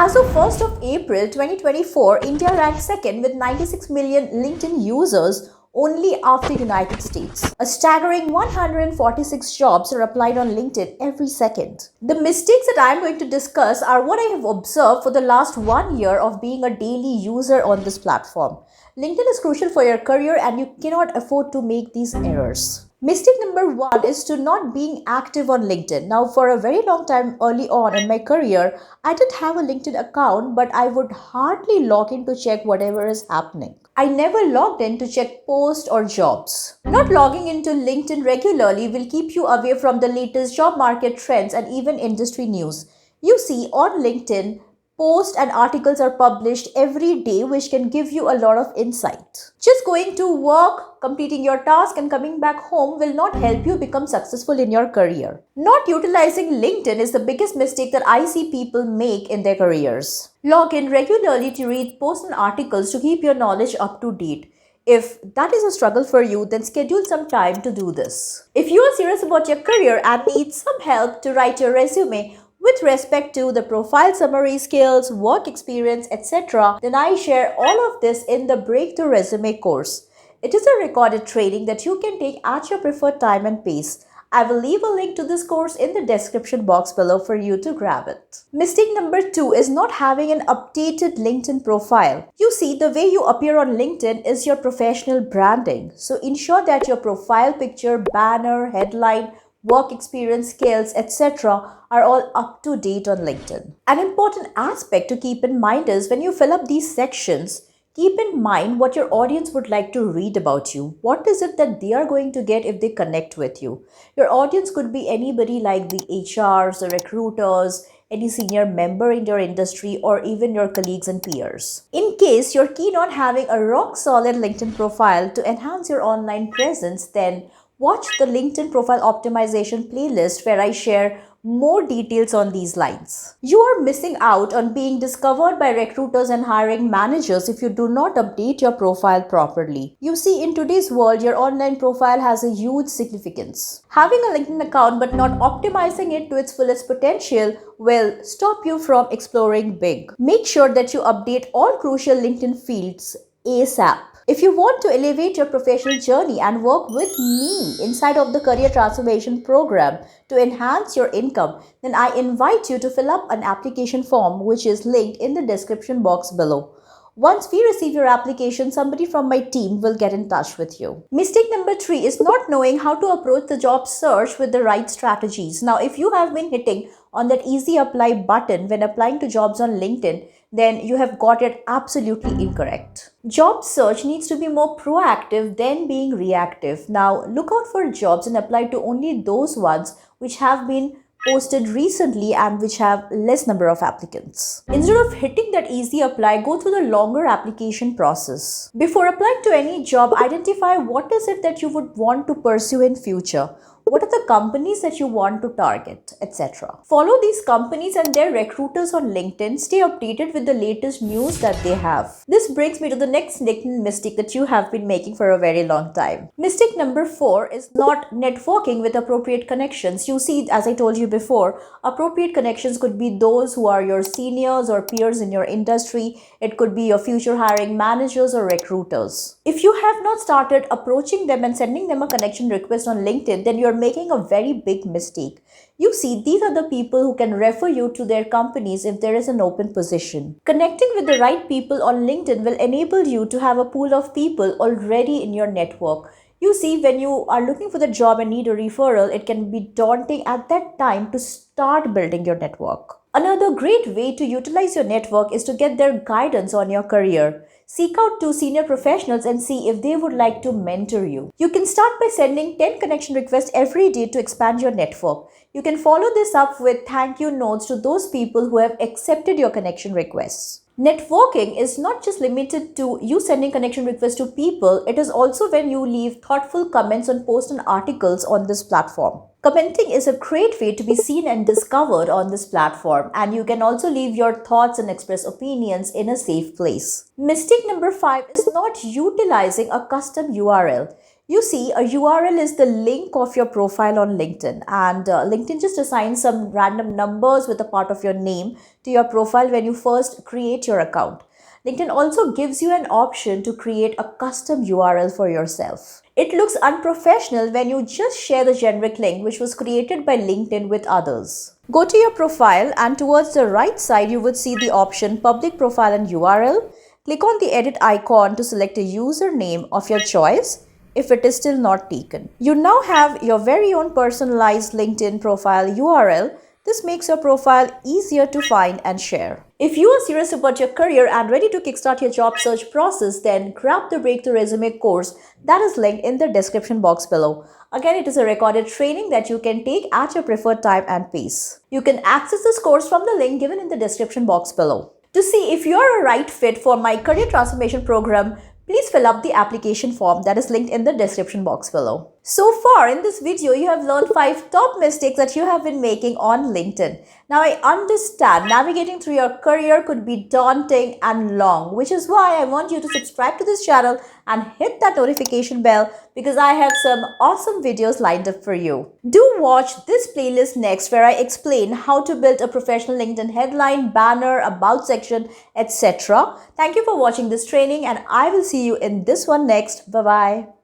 As of 1st of April 2024, India ranked second with 96 million LinkedIn users only after United States. A staggering 146 jobs are applied on LinkedIn every second. The mistakes that I am going to discuss are what I have observed for the last 1 year of being a daily user on this platform. LinkedIn is crucial for your career and you cannot afford to make these errors. Mistake number one is to not being active on LinkedIn. Now, for a very long time early on in my career, I did have a LinkedIn account, but I would hardly log in to check whatever is happening. I never logged in to check posts or jobs. Not logging into LinkedIn regularly will keep you away from the latest job market trends and even industry news. You see, on LinkedIn, posts and articles are published every day, which can give you a lot of insight. Just going to work, completing your task, and coming back home will not help you become successful in your career. Not utilizing LinkedIn is the biggest mistake that I see people make in their careers. Log in regularly to read posts and articles to keep your knowledge up to date. If that is a struggle for you, then schedule some time to do this. If you are serious about your career and need some help to write your resume, with respect to the profile summary skills, work experience, etc., then I share all of this in the Breakthrough Resume course. It is a recorded training that you can take at your preferred time and pace. I will leave a link to this course in the description box below for you to grab it. Mistake number 2 is not having an updated LinkedIn profile. You see, the way you appear on LinkedIn is your professional branding. So ensure that your profile picture, banner, headline, work experience, skills, etc. are all up to date on LinkedIn. An important aspect to keep in mind is when you fill up these sections, keep in mind what your audience would like to read about you. What is it that they are going to get if they connect with you? Your audience could be anybody like the HRs, the recruiters, any senior member in your industry, or even your colleagues and peers. In case you're keen on having a rock solid LinkedIn profile to enhance your online presence, then watch the LinkedIn profile optimization playlist where I share more details on these lines. You are missing out on being discovered by recruiters and hiring managers if you do not update your profile properly. You see, in today's world, your online profile has a huge significance. Having a LinkedIn account but not optimizing it to its fullest potential will stop you from exploring big. Make sure that you update all crucial LinkedIn fields ASAP. If you want to elevate your professional journey and work with me inside of the Career Transformation Program to enhance your income, then I invite you to fill up an application form which is linked in the description box below. Once we receive your application, somebody from my team will get in touch with you. Mistake number 3 is not knowing how to approach the job search with the right strategies. Now, if you have been hitting on that easy apply button when applying to jobs on LinkedIn, then you have got it absolutely incorrect. Job search needs to be more proactive than being reactive. Now, look out for jobs and apply to only those ones which have been posted recently and which have less number of applicants. Instead of hitting that easy apply, go through the longer application process. Before applying to any job, identify what is it that you would want to pursue in future. What are the companies that you want to target, etc. Follow these companies and their recruiters on LinkedIn. Stay updated with the latest news that they have. This brings me to the next LinkedIn mistake that you have been making for a very long time. Mistake number 4 is not networking with appropriate connections. You see, as I told you before, appropriate connections could be those who are your seniors or peers in your industry. It could be your future hiring managers or recruiters. If you have not started approaching them and sending them a connection request on LinkedIn, then you're making a very big mistake. You see, these are the people who can refer you to their companies if there is an open position. Connecting with the right people on LinkedIn will enable you to have a pool of people already in your network. You see, when you are looking for the job and need a referral, it can be daunting at that time to start building your network. Another great way to utilize your network is to get their guidance on your career. Seek out to senior professionals and see if they would like to mentor you. You can start by sending 10 connection requests every day to expand your network. You can follow this up with thank you notes to those people who have accepted your connection requests. Networking is not just limited to you sending connection requests to people, it is also when you leave thoughtful comments on posts and articles on this platform. Commenting is a great way to be seen and discovered on this platform, and you can also leave your thoughts and express opinions in a safe place. Mistake number 5 is not utilizing a custom URL. You see, a URL is the link of your profile on LinkedIn, and LinkedIn just assigns some random numbers with a part of your name to your profile when you first create your account. LinkedIn also gives you an option to create a custom URL for yourself. It looks unprofessional when you just share the generic link which was created by LinkedIn with others. Go to your profile, and towards the right side you would see the option Public Profile and URL. Click on the edit icon to select a username of your choice if it is still not taken. You now have your very own personalized LinkedIn profile URL. This makes your profile easier to find and share. If you are serious about your career and ready to kickstart your job search process, then grab the Breakthrough Resume course that is linked in the description box below. Again, it is a recorded training that you can take at your preferred time and pace. You can access this course from the link given in the description box below. To see if you are a right fit for my career transformation program, please fill up the application form that is linked in the description box below. So far in this video, you have learned 5 top mistakes that you have been making on LinkedIn. Now I understand navigating through your career could be daunting and long, which is why I want you to subscribe to this channel and hit that notification bell because I have some awesome videos lined up for you. Do watch this playlist next where I explain how to build a professional LinkedIn headline, banner, about section, etc. Thank you for watching this training and I will see you in this one next. Bye-bye.